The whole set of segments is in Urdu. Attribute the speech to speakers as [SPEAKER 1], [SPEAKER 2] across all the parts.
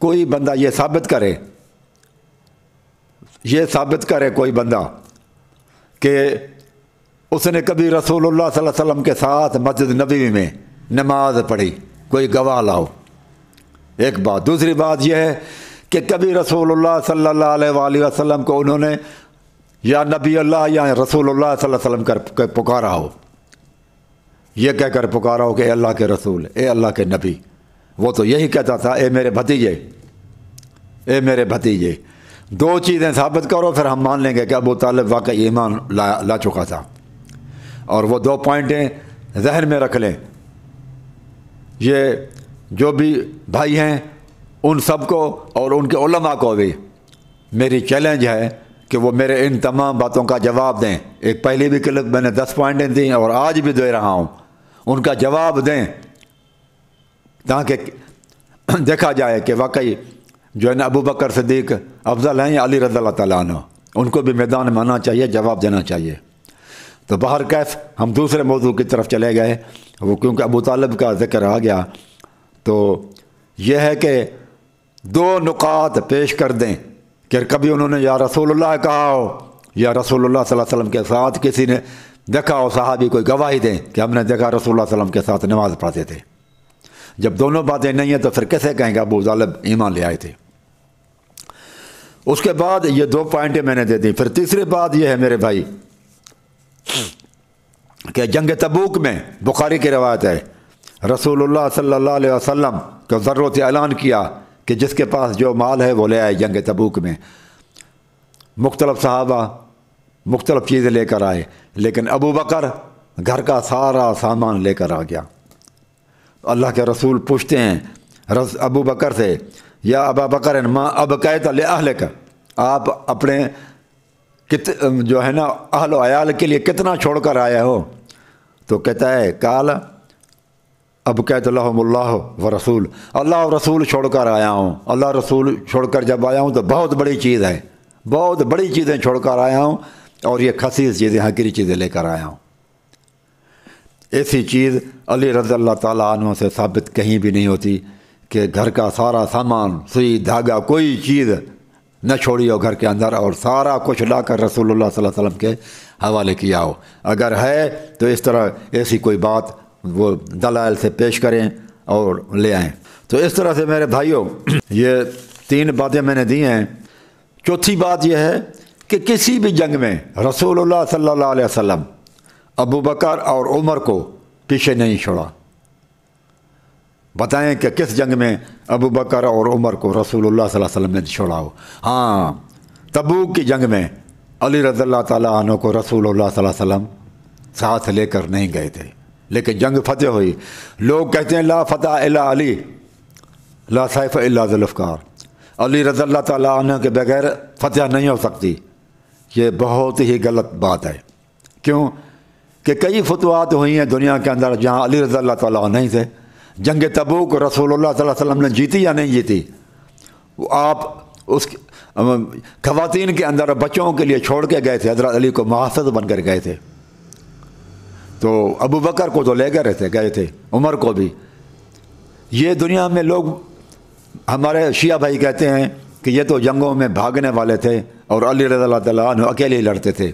[SPEAKER 1] کوئی بندہ یہ ثابت کرے کوئی بندہ کہ اس نے کبھی رسول اللہ صلی اللہ علیہ وسلم کے ساتھ مسجد نبوی میں نماز پڑھی، کوئی گواہ لاؤ، ایک بات۔ دوسری بات یہ ہے کہ کبھی رسول اللہ صلی اللہ علیہ وآلہ وسلم کو انہوں نے یا نبی اللہ یا رسول اللہ صلی اللہ علیہ وسلم کر پکارا ہو، یہ کہہ کر پکارا ہو کہ اے اللہ کے رسول، اے اللہ کے نبی۔ وہ تو یہی کہتا تھا، اے میرے بھتیجے، اے میرے بھتیجے۔ دو چیزیں ثابت کرو پھر ہم مان لیں گے کہ ابو طالب واقعی ایمان لا چکا تھا۔ اور وہ دو پوائنٹیں ذہن میں رکھ لیں، یہ جو بھی بھائی ہیں ان سب کو اور ان کے علماء کو بھی میری چیلنج ہے کہ وہ میرے ان تمام باتوں کا جواب دیں۔ ایک پہلی بھی کلپ میں نے 10 پوائنٹیں دیں اور آج بھی دے رہا ہوں، ان کا جواب دیں تاکہ دیکھا جائے کہ واقعی جو ہے نا ابو بکر صدیق افضل ہیں یا علی رضی اللہ تعالیٰ عنہ، ان کو بھی میدان میں آنا چاہیے، جواب دینا چاہیے۔ تو بہر کیف ہم دوسرے موضوع کی طرف چلے گئے، وہ کیونکہ ابو طالب کا ذکر آ گیا تو یہ ہے کہ 2 نکات پیش کر دیں کہ کبھی انہوں نے یا رسول اللہ کہا ہو یا رسول اللہ صلی اللہ علیہ وسلم کے ساتھ کسی نے دیکھا ہو، صحابی کوئی گواہی دیں کہ ہم نے دیکھا رسول اللہ صلی اللہ علیہ وسلم کے ساتھ نماز پڑھتے تھے۔ جب دونوں باتیں نہیں ہیں تو پھر کیسے کہیں گے ابو طالب ایمان لے آئے تھے؟ اس کے بعد یہ 2 پوائنٹیں میں نے دے دی۔ پھر تیسری بات یہ ہے میرے بھائی کہ جنگ تبوک میں بخاری کی روایت ہے، رسول اللہ صلی اللہ علیہ وسلم کو ضرورت اعلان کیا کہ جس کے پاس جو مال ہے وہ لے آئے۔ جنگ تبوک میں مختلف صحابہ مختلف چیزیں لے کر آئے، لیکن ابو بکر گھر کا سارا سامان لے کر آ گیا۔ اللہ کے رسول پوچھتے ہیں ابو بکر سے، یا ابا بکر ما ابقیت لأہلک، آپ اپنے جو ہے نا اہل و عیال کے لیے کتنا چھوڑ کر آئے ہو؟ تو کہتا ہے قال ابقیت لہم اللہ و رسول، اللہ اور رسول چھوڑ کر آیا ہوں۔ اللہ رسول چھوڑ کر جب آیا ہوں تو بہت بڑی چیز ہے، بہت بڑی چیزیں چھوڑ کر آیا ہوں، اور یہ خسیس چیزیں حقیری چیزیں لے کر آیا ہوں۔ ایسی چیز علی رضی اللہ تعالیٰ عنہ سے ثابت کہیں بھی نہیں ہوتی کہ گھر کا سارا سامان، سوئی دھاگا، کوئی چیز نہ چھوڑی ہو گھر کے اندر اور سارا کچھ لا کر رسول اللہ صلی اللہ علیہ وسلم کے حوالے کیا ہو۔ اگر ہے تو اس طرح ایسی کوئی بات وہ دلائل سے پیش کریں اور لے آئیں۔ تو اس طرح سے میرے بھائیوں یہ 3 باتیں میں نے دی ہیں۔ چوتھی بات یہ ہے کہ کسی بھی جنگ میں رسول اللہ صلی اللہ علیہ وسلم ابو بکر اور عمر کو پیچھے نہیں چھوڑا۔ بتائیں کہ کس جنگ میں ابو بکر اور عمر کو رسول اللہ صلی اللہ علیہ وسلم نے چھوڑا ہو؟ ہاں، تبوک کی جنگ میں علی رضی اللہ تعالیٰ عنہ کو رسول اللہ صلی اللہ علیہ وسلم ساتھ لے کر نہیں گئے تھے، لیکن جنگ فتح ہوئی۔ لوگ کہتے ہیں لا فتح الا علی، لا سیف الا ذوالفقار، علی رضی اللہ تعالیٰ عنہ کے بغیر فتح نہیں ہو سکتی۔ یہ بہت ہی غلط بات ہے۔ کیوں کہ کئی فتوحات ہوئی ہیں دنیا کے اندر جہاں علی رضی اللہ تعالیٰ عنہ نہیں تھے۔ جنگ تبوک رسول اللہ صلی اللہ علیہ وسلم نے جیتی یا نہیں جیتی؟ آپ اس خواتین کے اندر بچوں کے لیے چھوڑ کے گئے تھے، حضرت علی کو محافظ بن کر گئے تھے۔ تو ابو بکر کو تو لے گئے تھے، عمر کو بھی۔ یہ دنیا میں لوگ ہمارے شیعہ بھائی کہتے ہیں کہ یہ تو جنگوں میں بھاگنے والے تھے اور علی رضی اللہ تعالیٰ عنہ اکیلے ہی لڑتے تھے۔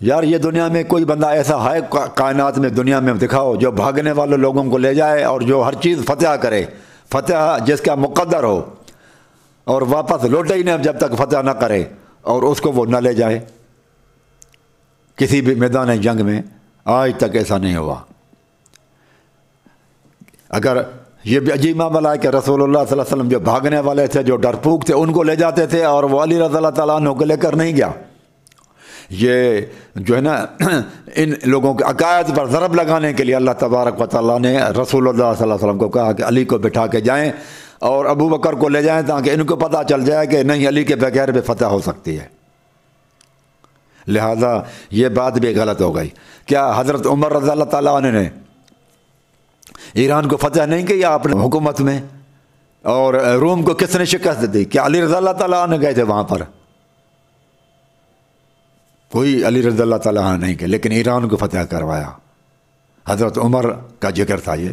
[SPEAKER 1] یار یہ دنیا میں کوئی بندہ ایسا ہے کائنات میں دنیا میں دکھاؤ جو بھاگنے والے لوگوں کو لے جائے اور جو ہر چیز فتح کرے، فتح جس کا مقدر ہو، اور واپس لوٹے ہی نہیں جب تک فتح نہ کرے اور اس کو وہ نہ لے جائے۔ کسی بھی میدان جنگ میں آج تک ایسا نہیں ہوا۔ اگر یہ بھی عجیب معاملہ ہے کہ رسول اللہ صلی اللہ علیہ وسلم جو بھاگنے والے تھے، جو ڈرپوک تھے، ان کو لے جاتے تھے اور وہ علی رضی اللہ تعالیٰ عنہ کو لے کر نہیں گیا۔ یہ جو ہے نا ان لوگوں کے عقائد پر ضرب لگانے کے لیے اللہ تبارک و تعالیٰ نے رسول اللہ صلی اللہ علیہ وسلم کو کہا کہ علی کو بٹھا کے جائیں اور ابو بکر کو لے جائیں تاکہ ان کو پتہ چل جائے کہ نہیں، علی کے بغیر بھی فتح ہو سکتی ہے۔ لہذا یہ بات بھی غلط ہو گئی۔ کیا حضرت عمر رضی اللہ تعالیٰ عنہ نے ایران کو فتح نہیں کیا اپنے حکومت میں؟ اور روم کو کس نے شکست دی؟ کیا علی رضی اللہ تعالیٰ عنہ گئے تھے وہاں پر؟ کوئی علی رضی اللہ تعالیٰ عنہ نہیں گئے، لیکن ایران کو فتح کروایا۔ حضرت عمر کا ذکر تھا یہ۔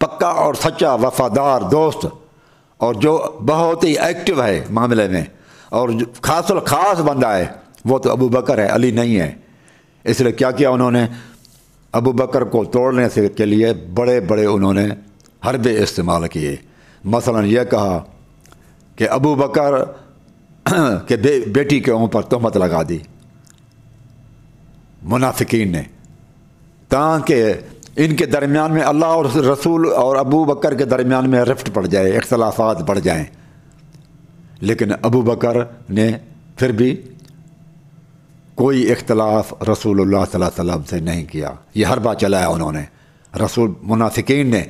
[SPEAKER 1] پکا اور سچا وفادار دوست اور جو بہت ہی ایکٹیو ہے معاملے میں اور جو خاص الخاص بندہ ہے وہ تو ابو بکر ہے، علی نہیں ہے۔ اس لیے کیا کیا انہوں نے؟ ابو بکر کو توڑنے سے کے لیے بڑے بڑے انہوں نے حربے استعمال کیے۔ مثلا یہ کہا کہ ابو بکر کے بیٹی کے اوپر تہمت لگا دی منافقین نے، تاکہ ان کے درمیان میں اللہ اور رسول اور ابو بکر کے درمیان میں رفٹ پڑ جائے، اختلافات بڑھ جائیں۔ لیکن ابو بکر نے پھر بھی کوئی اختلاف رسول اللہ صلی اللہ علیہ وسلم سے نہیں کیا۔ یہ حربہ چلایا انہوں نے رسول منافقین نے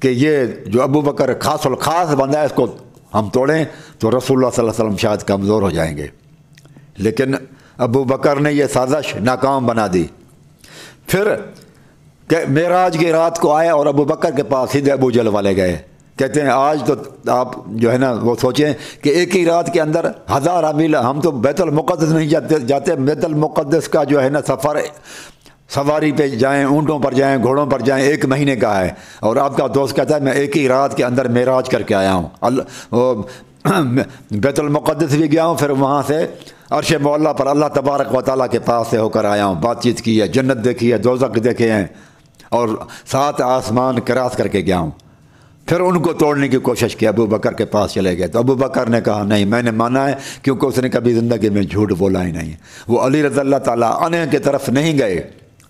[SPEAKER 1] کہ یہ جو ابو بکر خاص الخاص بندہ ہے اس کو ہم توڑیں تو رسول اللہ صلی اللہ علیہ وسلم شاید کمزور ہو جائیں گے۔ لیکن ابو بکر نے یہ سازش ناکام بنا دی۔ پھر کہ معراج کی رات کو آئے اور ابو بکر کے پاس سیدھے ابو جہل والے گئے، کہتے ہیں آج تو آپ جو ہے نا وہ سوچیں کہ ایک ہی رات کے اندر 1000 میل، ہم تو بیت المقدس نہیں جاتے، بیت المقدس کا جو ہے نا سفر سواری پہ جائیں، اونٹوں پر جائیں، گھوڑوں پر جائیں، 1 مہینے کا ہے، اور آپ کا دوست کہتا ہے میں ایک ہی رات کے اندر معراج کر کے آیا ہوں، بیت المقدس بھی گیا ہوں، پھر وہاں سے عرش معلیٰ پر اللہ تبارک و تعالیٰ کے پاس سے ہو کر آیا ہوں، بات چیت کی ہے، جنت دیکھی ہے، دوزخ دیکھے ہیں، اور 7 آسمان کراس کر کے گیا ہوں۔ پھر ان کو توڑنے کی کوشش کی، ابو بکر کے پاس چلے گئے تو ابو بکر نے کہا نہیں، میں نے مانا ہے، کیونکہ اس نے کبھی زندگی میں جھوٹ بولا ہی نہیں۔ وہ علی رضی اللہ تعالیٰ عنہ کی طرف نہیں گئے،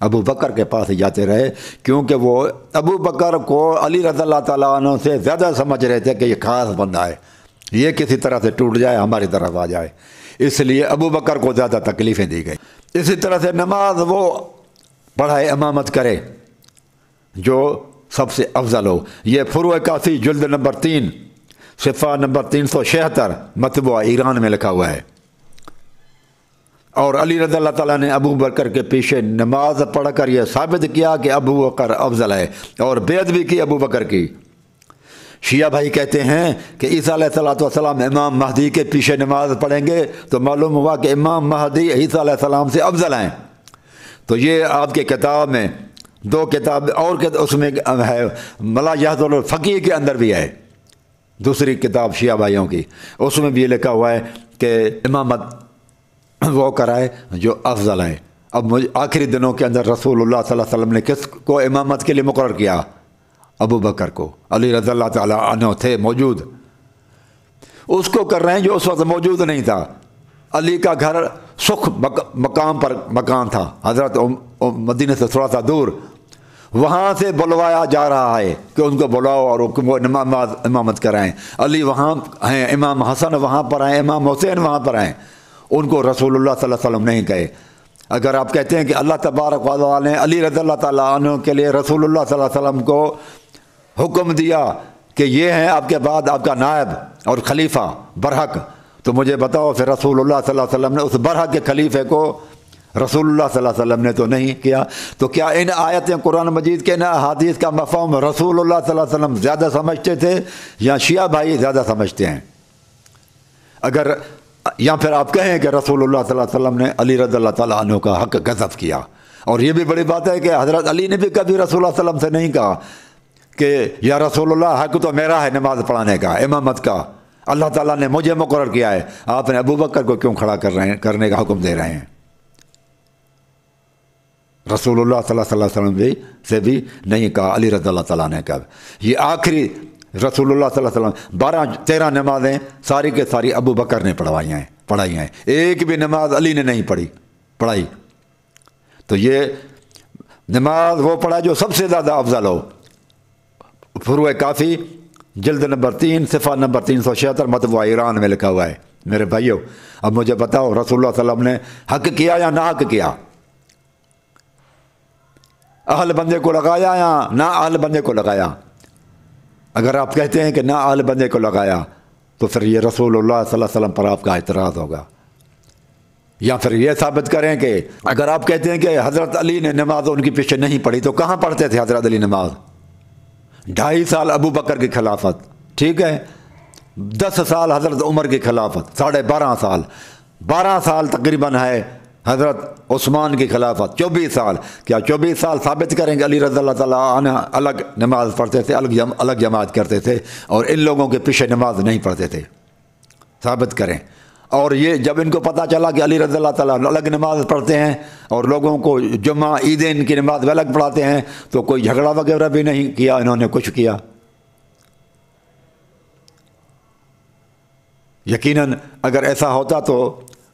[SPEAKER 1] ابو بکر کے پاس ہی جاتے رہے، کیونکہ وہ ابو بکر کو علی رضی اللہ تعالیٰ عنہ سے زیادہ سمجھ رہے تھے کہ یہ خاص بندہ ہے، یہ کسی طرح سے ٹوٹ جائے ہماری طرف آ جائے، اس لیے ابو بکر کو زیادہ تکلیفیں دی گئی۔ اسی طرح سے نماز وہ پڑھائے، امامت کرے جو سب سے افضل ہو۔ یہ فروع کافی جلد نمبر 3 صفحہ نمبر 376 مطبوعہ ایران میں لکھا ہوا ہے۔ اور علی رضی اللہ تعالیٰ نے ابو بکر کے پیچھے نماز پڑھ کر یہ ثابت کیا کہ ابو بکر افضل ہے، اور بیعت بھی کی ابو بکر کی۔ شیعہ بھائی کہتے ہیں کہ عیسیٰ علیہ السلام امام مہدی کے پیچھے نماز پڑھیں گے تو معلوم ہوا کہ امام مہدی عیسیٰ علیہ السلام سے افضل ہیں۔ تو یہ آپ کے کتاب میں 2 کتاب اور اس میں ہے، ملایحت الفقیہ کے اندر بھی ہے، دوسری کتاب شیعہ بھائیوں کی، اس میں بھی یہ لکھا ہوا ہے کہ امامت وہ کرائے جو افضل ہے۔ اب مجھے آخری دنوں کے اندر رسول اللہ صلی اللہ علیہ وسلم نے کس کو امامت کے لیے مقرر کیا؟ ابو بکر کو۔ علی رضی اللہ تعالیٰ عنہ تھے موجود، اس کو کر رہے ہیں جو اس وقت موجود نہیں تھا۔ علی کا گھر سکھ مقام پر مکان تھا، حضرت مدینہ سے تھوڑا سا دور، وہاں سے بلوایا جا رہا ہے کہ ان کو بلاؤ اور وہ امامت کرائیں۔ علی وہاں ہیں، امام حسن وہاں پر ہیں، امام حسین وہاں پر ہیں، ان کو رسول اللہ صلی اللہ علیہ وسلم نہیں کہے۔ اگر آپ کہتے ہیں کہ اللہ تبارک و تعالیٰ نے علی رضی اللہ تعالیٰ عنہ کے لیے رسول اللہ صلی اللہ علیہ وسلم کو حکم دیا کہ یہ ہیں آپ کے بعد آپ کا نائب اور خلیفہ برحق، تو مجھے بتاؤ پھر رسول اللہ صلی اللہ علیہ وسلم نے اس برحق کے خلیفے کو رسول اللہ صلی اللہ علیہ وسلم نے تو نہیں کیا۔ تو کیا ان آیتیں قرآن مجید کے ان احادیث کا مفہوم رسول اللہ صلی اللہ علیہ وسلم زیادہ سمجھتے تھے یا شیعہ بھائی زیادہ سمجھتے ہیں؟ اگر یا پھر آپ کہیں کہ رسول اللہ صلی اللہ علیہ وسلم نے علی رضی اللہ تعالیٰ عنہ کا حق غصب کیا، اور یہ بھی بڑی بات ہے کہ حضرت علی نے بھی کبھی رسول اللہ صلی اللہ علیہ وسلم سے نہیں کہا کہ یا رسول اللہ حق تو میرا ہے نماز پڑھانے کا، امامت کا، اللہ تعالیٰ نے مجھے مقرر کیا ہے، آپ نے ابو بکر کو کیوں کھڑا کرنے کا حکم دے رہے ہیں؟ رسول اللہ صلی اللہ علیہ وسلم سے بھی نہیں کہا، علی رضی اللہ تعالیٰ نے کہا۔ یہ آخری رسول اللہ صلی اللہ علیہ وسلم 12-13 نمازیں ساری کے ساری ابو بکر نے پڑھائی ہیں، ایک بھی نماز علی نے نہیں پڑھائی۔ تو یہ نماز وہ پڑھا جو سب سے زیادہ افضل ہو۔ فروع کافی جلد نمبر 3 صفحہ نمبر 376 مطبوعہ ایران میں لکھا ہوا ہے۔ میرے بھائیو، اب مجھے بتاؤ رسول اللہ صلی اللہ علیہ وسلم نے حق کیا یا نہ حق کیا؟ اہل بندے کو لگایا یا نہ اہل بندے کو لگایا؟ اگر آپ کہتے ہیں کہ نہ اہل بندے کو لگایا تو پھر یہ رسول اللہ صلی اللہ علیہ وسلم پر آپ کا اعتراض ہوگا، یا پھر یہ ثابت کریں کہ اگر آپ کہتے ہیں کہ حضرت علی نے نماز ان کے پیچھے نہیں پڑھی تو کہاں پڑھتے تھے حضرت علی نماز؟ 2.5 سال ابو بکر کی خلافت، ٹھیک ہے، 10 سال حضرت عمر کی خلافت، 12.5 سال، 12 سال تقریباً ہے حضرت عثمان کی خلافت 24 سال، کیا 24 سال ثابت کریں کہ علی رضی اللہ تعالیٰ عنہ الگ نماز پڑھتے تھے، الگ جماعت کرتے تھے اور ان لوگوں کے پیچھے نماز نہیں پڑھتے تھے؟ ثابت کریں۔ اور یہ جب ان کو پتہ چلا کہ علی رضی اللہ تعالیٰ الگ نماز پڑھتے ہیں اور لوگوں کو جمعہ عیدین کی نماز الگ پڑھاتے ہیں، تو کوئی جھگڑا وغیرہ بھی نہیں کیا انہوں نے، کچھ کیا؟ یقیناً اگر ایسا ہوتا تو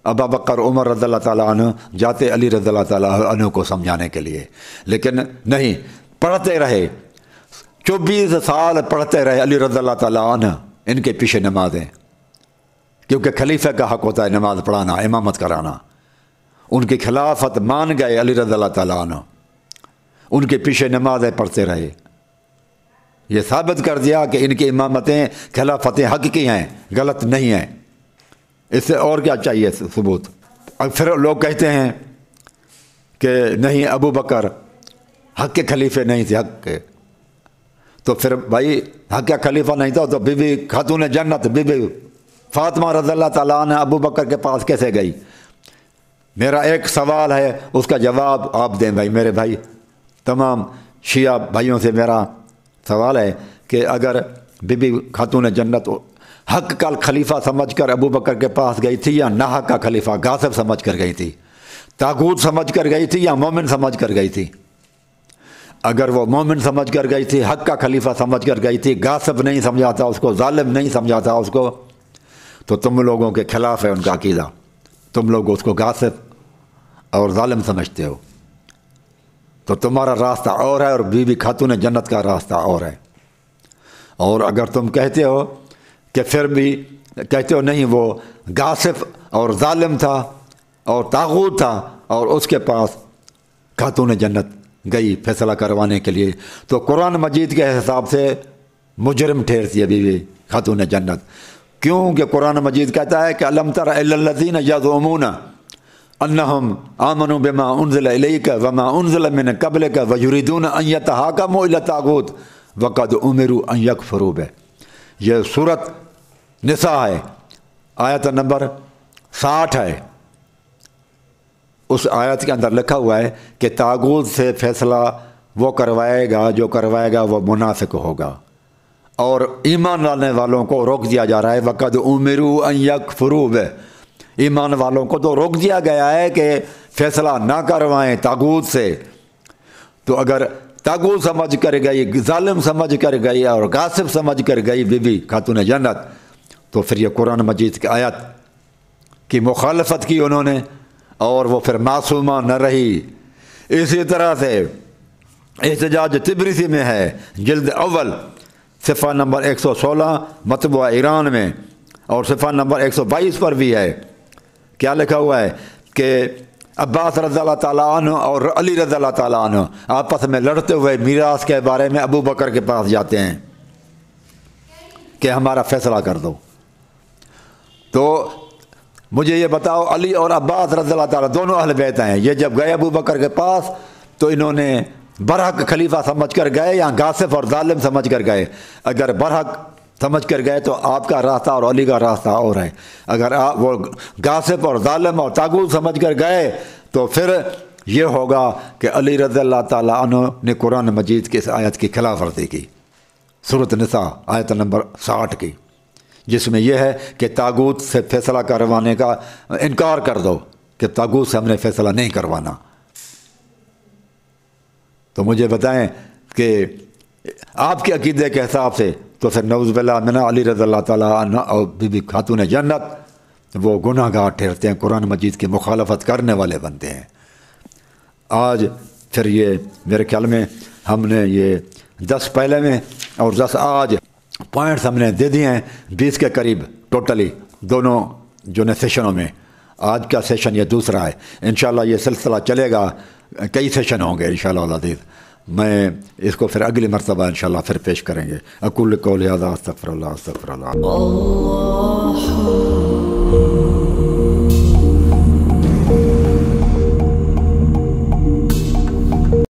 [SPEAKER 1] ابا بکر عمر رضی اللہ تعالیٰ عنہ جاتے علی رضی اللہ تعالیٰ عنہ کو سمجھانے کے لیے، لیکن نہیں، پڑھتے رہے 24 سال پڑھتے رہے علی رضی اللہ تعالیٰ عنہ ان کے پیچھے نمازیں، کیونکہ خلیفہ کا حق ہوتا ہے نماز پڑھانا، امامت کرانا۔ ان کی خلافت مان گئے علی رضی اللہ تعالیٰ عنہ، ان کے پیچھے نمازیں پڑھتے رہے۔ یہ ثابت کر دیا کہ ان کی امامتیں خلافتیں حق کی ہیں، غلط نہیں ہیں۔ اس سے اور کیا چاہیے ثبوت؟ اب پھر لوگ کہتے ہیں کہ نہیں، ابو بکر حق کے خلیفے نہیں تھے، حق کے، تو پھر بھائی حق کا خلیفہ نہیں تھا تو بی بی خاتون جنت بی بی فاطمہ رضی اللہ تعالیٰ عنہ ابو بکر کے پاس کیسے گئی؟ میرا ایک سوال ہے، اس کا جواب آپ دیں بھائی، میرے بھائی، تمام شیعہ بھائیوں سے میرا سوال ہے کہ اگر بی بی خاتون جنت حق کا خلیفہ سمجھ کر ابو بکر کے پاس گئی تھی یا ناحق کا خلیفہ غاصب سمجھ کر گئی تھی، طاغوت سمجھ کر گئی تھی یا مومن سمجھ کر گئی تھی؟ اگر وہ مومن سمجھ کر گئی تھی، حق کا خلیفہ سمجھ کر گئی تھی، غاصب نہیں سمجھا تھا اس کو، ظالم نہیں سمجھا تھا اس کو، تو تم لوگوں کے خلاف ہے ان کا عقیدہ، تم لوگ اس کو غاصب اور ظالم سمجھتے ہو، تو تمہارا راستہ اور ہے اور بی بی خاتون جنت کا راستہ اور ہے۔ اور اگر تم کہتے ہو کہ پھر بھی کہتے ہو نہیں، وہ غاصب اور ظالم تھا اور طاغوت تھا اور اس کے پاس خاتون جنت گئی فیصلہ کروانے کے لیے، تو قرآن مجید کے حساب سے مجرم ٹھہرتی ہے بی بی خاتون جنت، کیونکہ قرآن مجید کہتا ہے کہ الم تر الی الذین یزعمون انہم آمنوا بما انزل الیک وما انزل من قبلک ویریدون ان یتحاکموا الی الطاغوت وقد امروا ان یکفروا بہ۔ یہ سورۃ نساء ہے، آیت نمبر 60 ہے۔ اس آیت کے اندر لکھا ہوا ہے کہ طاغوت سے فیصلہ وہ کروائے گا جو کروائے گا وہ منافق ہوگا، اور ایمان لانے والوں کو روک دیا جا رہا ہے وقد امروا ان یکفروا بہ، ایمان والوں کو تو روک دیا گیا ہے کہ فیصلہ نہ کروائیں طاغوت سے۔ تو اگر طاغوت سمجھ کر گئی، ظالم سمجھ کر گئی اور غاصب سمجھ کر گئی بی بی خاتون جنت، تو پھر یہ قرآن مجید کی آیت کی مخالفت کی انہوں نے، اور وہ پھر معصومہ نہ رہی۔ اسی طرح سے احتجاج تبریسی میں ہے، جلد اول صفحہ نمبر 116 مطبوعہ ایران میں، اور صفحہ نمبر 122 پر بھی ہے۔ کیا لکھا ہوا ہے کہ عباس رضی اللہ تعالیٰ عنہ اور علی رضی اللہ تعالیٰ عنہ آپس میں لڑتے ہوئے میراث کے بارے میں ابو بکر کے پاس جاتے ہیں کہ ہمارا فیصلہ کر دو۔ تو مجھے یہ بتاؤ، علی اور عباس رضی اللہ تعالیٰ دونوں اہل بیت ہیں، یہ جب گئے ابو بکر کے پاس تو انہوں نے برحق خلیفہ سمجھ کر گئے یا غاصب اور ظالم سمجھ کر گئے؟ اگر برحق سمجھ کر گئے تو آپ کا راستہ اور علی کا راستہ اور ہے، اگر آپ وہ غاصب اور ظالم اور طاغوت سمجھ کر گئے تو پھر یہ ہوگا کہ علی رضی اللہ تعالیٰ عنہ نے قرآن مجید کی اس آیت کی خلاف ورزی کی، سورۃ نساء آیت نمبر 60 کی، جس میں یہ ہے کہ طاغوت سے فیصلہ کروانے کا انکار کر دو، کہ طاغوت سے ہم نے فیصلہ نہیں کروانا۔ تو مجھے بتائیں کہ آپ کے عقیدے کے حساب سے تو پھر نعوذ باللہ من علی رضی اللہ تعالیٰ عنہ اور بی بی خاتون جنت وہ گناہ گار ٹھہرتے ہیں، قرآن مجید کی مخالفت کرنے والے بنتے ہیں۔ آج پھر یہ میرے خیال میں ہم نے یہ 10 پہلے میں اور 10 آج پوائنٹس ہم نے دے دیے ہیں، 20 کے قریب ٹوٹلی دونوں جو نے سیشنوں میں۔ آج کا سیشن یہ دوسرا ہے، انشاءاللہ یہ سلسلہ چلے گا، کئی سیشن ہوں گے انشاءاللہ العزیز، میں اس کو پھر اگلی مرتبہ انشاءاللہ پھر پیش کریں گے۔ اقول قولی ھذا استغفر اللہ استغفر اللہ۔